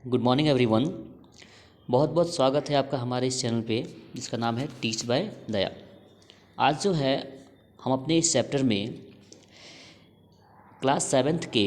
Good morning everyone. बहुत बहुत स्वागत है आपका हमारे इस चैनल पे जिसका नाम है टीच बाय दया। आज जो है हम अपने इस चैप्टर में क्लास 7th के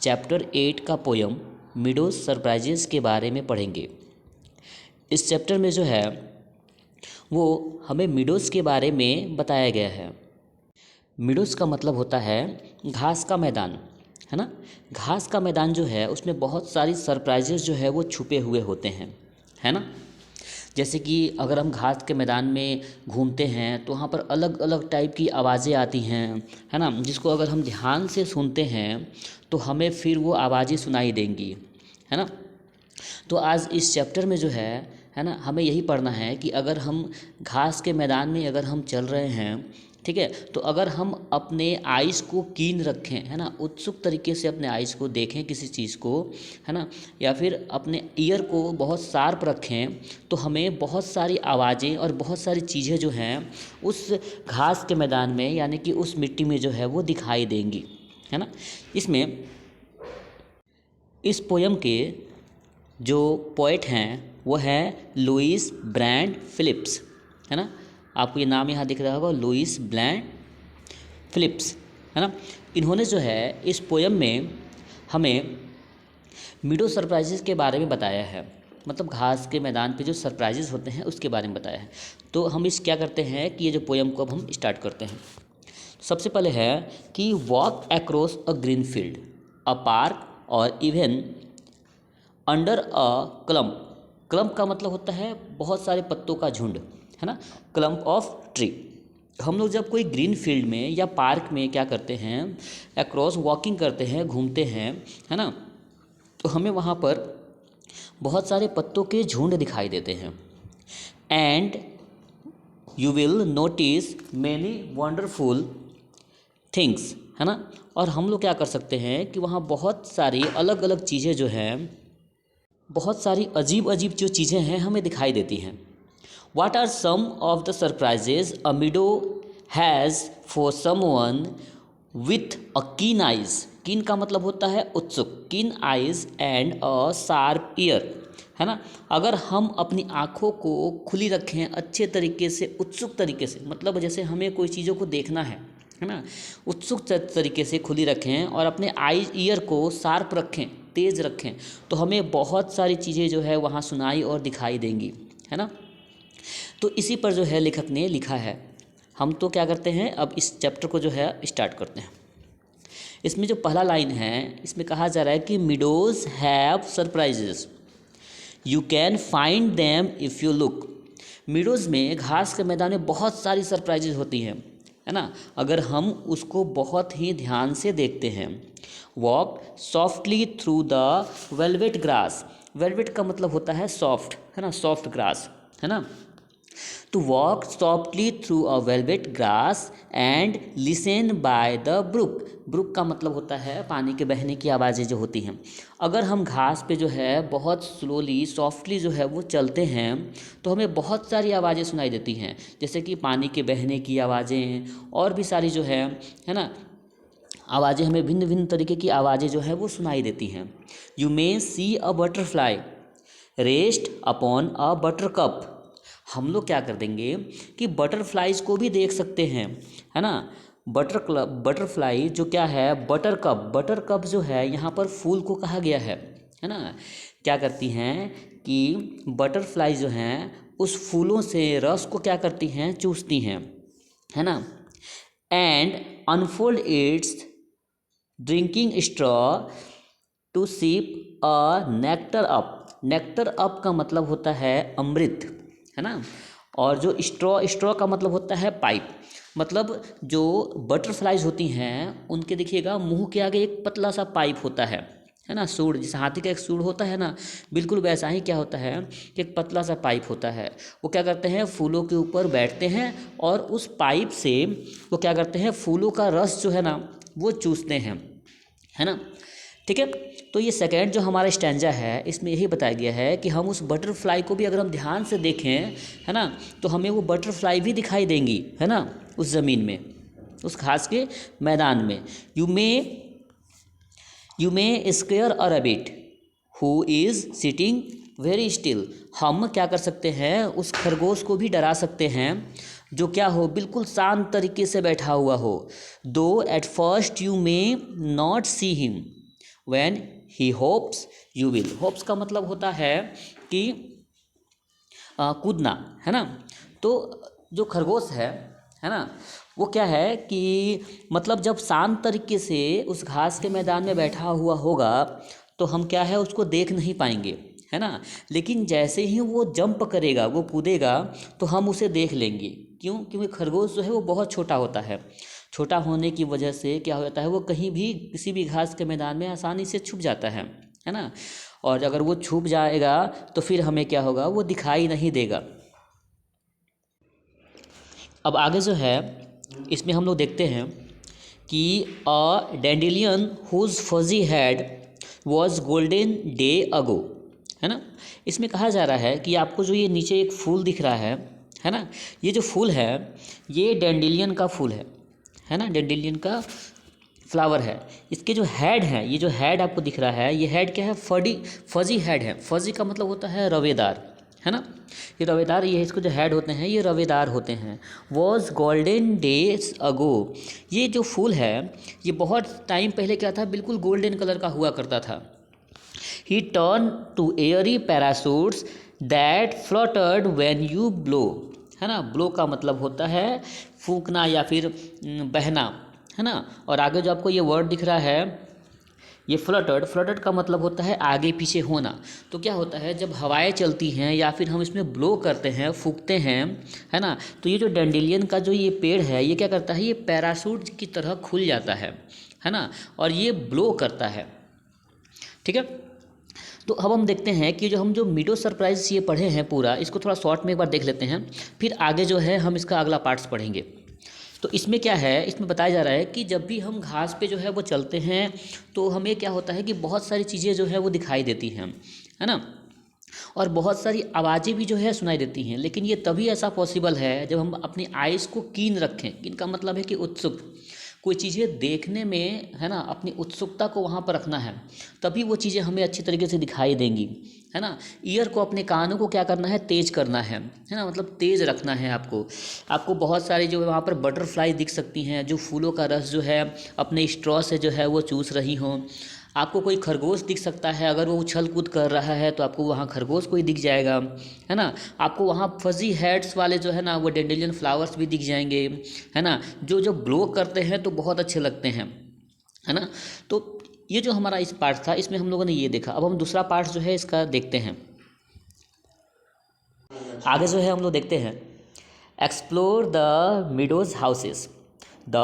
चैप्टर 8 का पोयम मिडोज सरप्राइजेस के बारे में पढ़ेंगे। इस चैप्टर में जो है वो हमें मिडोज के बारे में बताया गया है। मिडोज का मतलब होता है घास का मैदान, है ना। घास का मैदान जो है उसमें बहुत सारी सरप्राइजेस जो है वो छुपे हुए होते हैं, है ना। जैसे कि अगर हम घास के मैदान में घूमते हैं तो वहाँ पर अलग अलग टाइप की आवाज़ें आती हैं, है ना, जिसको अगर हम ध्यान से सुनते हैं तो हमें फिर वो आवाज़ें सुनाई देंगी, है ना। तो आज इस चैप्टर में जो है ना, हमें यही पढ़ना है कि अगर हम घास के मैदान में अगर हम चल रहे हैं, ठीक है, तो अगर हम अपने आइज़ को कीन रखें, है ना, उत्सुक तरीके से अपने आइज़ को देखें किसी चीज़ को, है ना, या फिर अपने ईयर को बहुत शार्प रखें तो हमें बहुत सारी आवाज़ें और बहुत सारी चीज़ें जो हैं उस घास के मैदान में यानी कि उस मिट्टी में जो है वो दिखाई देंगी, है ना। इसमें इस पोयम के जो पोएट हैं वो है लुइस ब्रैंड फिलिप्स, है ना। आपको ये नाम यहाँ दिख रहा होगा, लुइस ब्रैंड फिलिप्स, है ना। इन्होंने जो है इस पोयम में हमें मिडो सरप्राइजेस के बारे में बताया है, मतलब घास के मैदान पे जो सरप्राइजेस होते हैं उसके बारे में बताया है। तो हम इस क्या करते हैं कि ये जो पोयम को अब हम स्टार्ट करते हैं। सबसे पहले है कि walk across a green field, a park और even under a clump. Clump का मतलब होता है बहुत सारे पत्तों का झुंड, है ना, क्लम्प ऑफ ट्री। हम लोग जब कोई ग्रीन फील्ड में या पार्क में क्या करते हैं, अक्रॉस वॉकिंग करते हैं, घूमते हैं, है ना, तो हमें वहाँ पर बहुत सारे पत्तों के झुंड दिखाई देते हैं। And you will notice many wonderful things, है ना। और हम लोग क्या कर सकते हैं कि वहाँ बहुत सारी अलग अलग चीज़ें जो हैं, बहुत सारी अजीब अजीब जो चीज़ें हैं हमें दिखाई देती हैं। What are some of the surprises a meadow has for someone with a keen eyes? Keen का मतलब होता है उत्सुक, keen eyes and a sharp ear, है ना। अगर हम अपनी आँखों को खुली रखें अच्छे तरीके से, उत्सुक तरीके से, मतलब जैसे हमें कोई चीज़ों को देखना है ना, उत्सुक तरीके से खुली रखें और अपने आई ईयर को शार्प रखें, तेज़ रखें, तो हमें बहुत सारी चीज़ें जो है वहाँ सुनाई और दिखाई देंगी, है ना। तो इसी पर जो है लेखक ने लिखा है। हम तो क्या करते हैं, अब इस चैप्टर को जो है स्टार्ट करते हैं। इसमें जो पहला लाइन है इसमें कहा जा रहा है कि meadows have surprises, you can find them if you look. Meadows में, घास के मैदान में बहुत सारी सरप्राइजेज होती हैं, है ना, अगर हम उसको बहुत ही ध्यान से देखते हैं। Walk softly through the velvet grass. Velvet का मतलब होता है सॉफ्ट, है ना, सॉफ्ट ग्रास, है ना। To walk softly through a velvet grass and listen by the brook. Brook का मतलब होता है पानी के बहने की आवाज़ें जो होती हैं। अगर हम घास पे जो है बहुत स्लोली सॉफ्टली जो है वो चलते हैं तो हमें बहुत सारी आवाज़ें सुनाई देती हैं, जैसे कि पानी के बहने की आवाज़ें और भी सारी जो है ना, आवाज़ें, हमें भिन्न भिन्न तरीके की आवाज़ें जो है वो सुनाई देती हैं। You may see a butterfly rest upon a buttercup. हम लोग क्या कर देंगे कि बटरफ्लाइज को भी देख सकते हैं, है ना। बटरफ्लाई जो क्या है, बटर कप जो है यहाँ पर फूल को कहा गया है ना। क्या करती हैं कि बटरफ्लाई जो हैं उस फूलों से रस को क्या करती हैं, चूसती हैं, है ना। And unfold its drinking straw to sip a nectar up. Nectar up का मतलब होता है अमृत, है ना। और जो स्ट्रॉ का मतलब होता है पाइप। मतलब जो बटरफ्लाइज होती हैं उनके देखिएगा मुंह के आगे एक पतला सा पाइप होता है ना, सूंड, जैसे हाथी का एक सूंड होता है ना, बिल्कुल वैसा ही क्या होता है कि एक पतला सा पाइप होता है। वो क्या करते हैं, फूलों के ऊपर बैठते हैं और उस पाइप से वो क्या करते हैं, फूलों का रस जो है ना वो चूसते हैं, है ना। ठीक है, तो ये सेकेंड जो हमारा स्टैंजा है इसमें यही बताया गया है कि हम उस बटरफ्लाई को भी अगर हम ध्यान से देखें, है ना, तो हमें वो बटरफ्लाई भी दिखाई देंगी, है ना, उस ज़मीन में, उस घास के मैदान में। You may square a rabbit who is sitting very still. हम क्या कर सकते हैं, उस खरगोश को भी डरा सकते हैं जो क्या हो, बिल्कुल शांत तरीके से बैठा हुआ हो। दो at first you may not see him when he hopes you will. Hopes का मतलब होता है कि कूदना, है ना। तो जो खरगोश है ना, वो क्या है कि मतलब जब शांत तरीके से उस घास के मैदान में बैठा हुआ होगा तो हम क्या है, उसको देख नहीं पाएंगे, है ना। लेकिन जैसे ही वो जंप करेगा, वो कूदेगा, तो हम उसे देख लेंगे। क्यों? क्योंकि खरगोश जो है वो बहुत छोटा होता है। छोटा होने की वजह से क्या हो जाता है, वो कहीं भी किसी भी घास के मैदान में आसानी से छुप जाता है ना। और अगर वो छुप जाएगा तो फिर हमें क्या होगा, वो दिखाई नहीं देगा। अब आगे जो है इसमें हम लोग देखते हैं कि a dandelion whose fuzzy head was golden day ago, है ना। इसमें कहा जा रहा है कि आपको जो ये नीचे एक फूल दिख रहा है ना, ये जो फूल है ये डैंडेलियन का फूल है ना, डैंडेलियन का फ्लावर है। इसके जो हेड हैं, ये जो हेड आपको दिख रहा है, ये हेड क्या है, फजी हेड है। फजी का मतलब होता है रवेदार, है ना। ये रवेदार, ये इसको जो हेड होते हैं ये रवेदार होते हैं। वॉज गोल्डन डेज अगो, ये जो फूल है ये बहुत टाइम पहले क्या था, बिल्कुल गोल्डन कलर का हुआ करता था। He turn to airy parachutes that fluttered when you blow, है ना। ब्लो का मतलब होता है फूंकना या फिर बहना, है ना। और आगे जो आपको ये वर्ड दिख रहा है, ये फ्लटर्ड का मतलब होता है आगे पीछे होना। तो क्या होता है, जब हवाएं चलती हैं या फिर हम इसमें ब्लो करते हैं, फूंकते हैं, है ना, तो ये जो डैंडेलियन का जो ये पेड़ है ये क्या करता है, ये पैरासूट की तरह खुल जाता है ना, और ये ब्लो करता है। ठीक है। तो अब हम देखते हैं कि जो मीडो सरप्राइज ये पढ़े हैं पूरा, इसको थोड़ा शॉर्ट में एक बार देख लेते हैं, फिर आगे जो है हम इसका अगला पार्ट्स पढ़ेंगे। तो इसमें क्या है, इसमें बताया जा रहा है कि जब भी हम घास पे जो है वो चलते हैं तो हमें क्या होता है कि बहुत सारी चीज़ें जो है वो दिखाई देती हैं, है ना, और बहुत सारी आवाज़ें भी जो है सुनाई देती हैं। लेकिन ये तभी ऐसा पॉसिबल है जब हम अपनी आइज़ को कीन रखें। कीन का मतलब है कि उत्सुक, कोई चीज़ें देखने में, है ना, अपनी उत्सुकता को वहाँ पर रखना है, तभी वो चीज़ें हमें अच्छी तरीके से दिखाई देंगी, है ना। ईयर को, अपने कानों को क्या करना है, तेज करना है ना, मतलब तेज़ रखना है आपको बहुत सारी जो वहाँ पर बटरफ्लाई दिख सकती हैं, जो फूलों का रस जो है अपने स्ट्रॉ से जो है वो चूस रही हों। आपको कोई खरगोश दिख सकता है, अगर वो उछल कूद कर रहा है तो आपको वहाँ खरगोश कोई दिख जाएगा, है ना। आपको वहाँ फजी हेड्स वाले जो है ना वो डैंडेलियन फ्लावर्स भी दिख जाएंगे, है ना, जो ग्लो करते हैं तो बहुत अच्छे लगते हैं, है ना। तो ये जो हमारा इस पार्ट था इसमें हम लोगों ने ये देखा। अब हम दूसरा पार्ट जो है इसका देखते हैं। आगे जो है हम लोग देखते हैं, explore the meadows houses the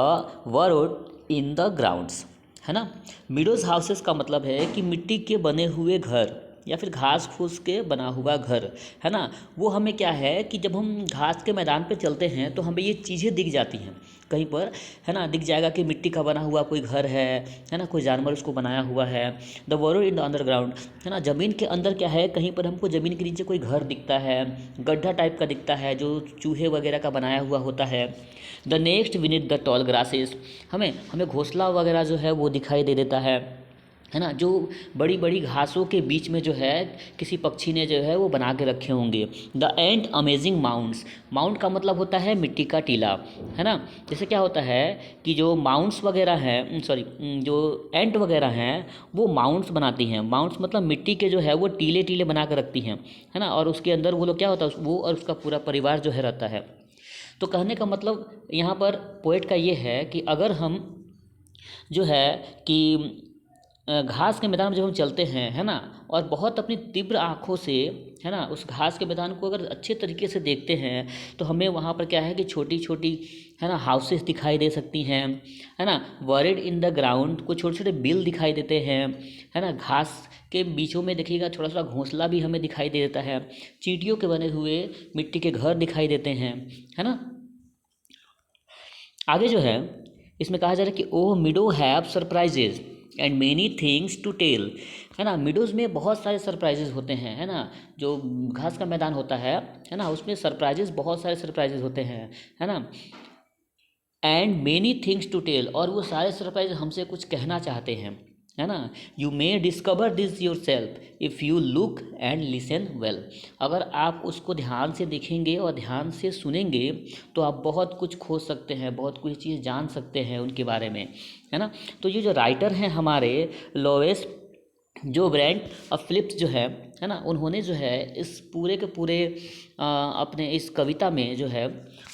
word in the grounds, है ना। मीडोज हाउसेस का मतलब है कि मिट्टी के बने हुए घर या फिर घास फूस के बना हुआ घर, है ना। वो हमें क्या है कि जब हम घास के मैदान पे चलते हैं तो हमें ये चीज़ें दिख जाती हैं कहीं पर, है ना। दिख जाएगा कि मिट्टी का बना हुआ कोई घर है ना, कोई जानवर उसको बनाया हुआ है। The world in the underground, है ना, ज़मीन के अंदर क्या है, कहीं पर हमको ज़मीन के नीचे कोई घर दिखता है, गड्ढा टाइप का दिखता है जो चूहे वगैरह का बनाया हुआ होता है। The next we need the tall grasses, हमें घोंसला वगैरह जो है वो दिखाई दे देता है ना, जो बड़ी बड़ी घासों के बीच में जो है किसी पक्षी ने जो है वो बना के रखे होंगे। The and amazing mounts, mount का मतलब होता है मिट्टी का टीला, है ना। जैसे क्या होता है कि जो माउंट्स वगैरह हैं, जो एंट वगैरह हैं वो माउंट्स बनाती हैं। माउंट्स मतलब मिट्टी के जो है वो टीले टीले बना कर रखती हैं, है ना, और उसके अंदर वो लोग क्या होता है, वो और उसका पूरा परिवार जो है रहता है। तो कहने का मतलब यहाँ पर पोएट का ये है कि अगर हम जो है कि घास के मैदान में जब हम चलते हैं, है ना, और बहुत अपनी तीव्र आँखों से, है ना, उस घास के मैदान को अगर अच्छे तरीके से देखते हैं तो हमें वहाँ पर क्या है कि छोटी छोटी, है ना, हाउसेस दिखाई दे सकती हैं, है ना। बरीड इन द ग्राउंड, कुछ छोटे छोटे बिल दिखाई देते हैं, है ना। घास के बीचों में देखिएगा थोड़ा सा घोंसला भी हमें दिखाई दे देता है। चींटियों के बने हुए मिट्टी के घर दिखाई देते हैं, है ना। आगे जो है इसमें कहा जा रहा है कि oh meadow have surprises and many things to tell, है ना। मिडोज़ में बहुत सारे सरप्राइजेज होते हैं, है ना। जो घास का मैदान होता है ना, उसमें सरप्राइजेज, बहुत सारे सरप्राइजेज होते हैं, है ना। And many things to tell, और वो सारे सरप्राइज हमसे कुछ कहना चाहते हैं, है ना। You may discover this your self if you look and listen well. अगर आप उसको ध्यान से देखेंगे और ध्यान से सुनेंगे तो आप बहुत कुछ खोज सकते हैं, बहुत कुछ चीज़ जान सकते हैं उनके बारे में, है ना। तो ये जो राइटर हैं हमारे लोइस जो ब्रांड फिलिप्स जो है ना, उन्होंने जो है इस पूरे के पूरे अपने इस कविता में जो है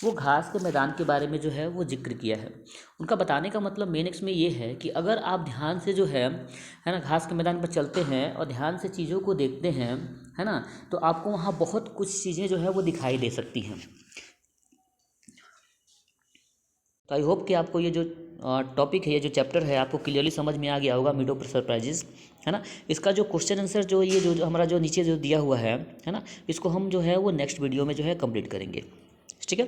वो घास के मैदान के बारे में जो है वो जिक्र किया है। उनका बताने का मतलब मेन इसमें ये है कि अगर आप ध्यान से जो है ना घास के मैदान पर चलते हैं और ध्यान से चीज़ों को देखते हैं, है ना, तो आपको वहाँ बहुत कुछ चीज़ें जो है वो दिखाई दे सकती हैं। तो आई होप कि आपको ये जो टॉपिक है, ये जो चैप्टर है, आपको क्लियरली समझ में आ गया होगा, मिड ऑफ सरप्राइजेस, है ना। इसका जो क्वेश्चन आंसर जो ये जो हमारा जो नीचे जो दिया हुआ है ना, इसको हम जो है वो नेक्स्ट वीडियो में जो है कंप्लीट करेंगे, ठीक है।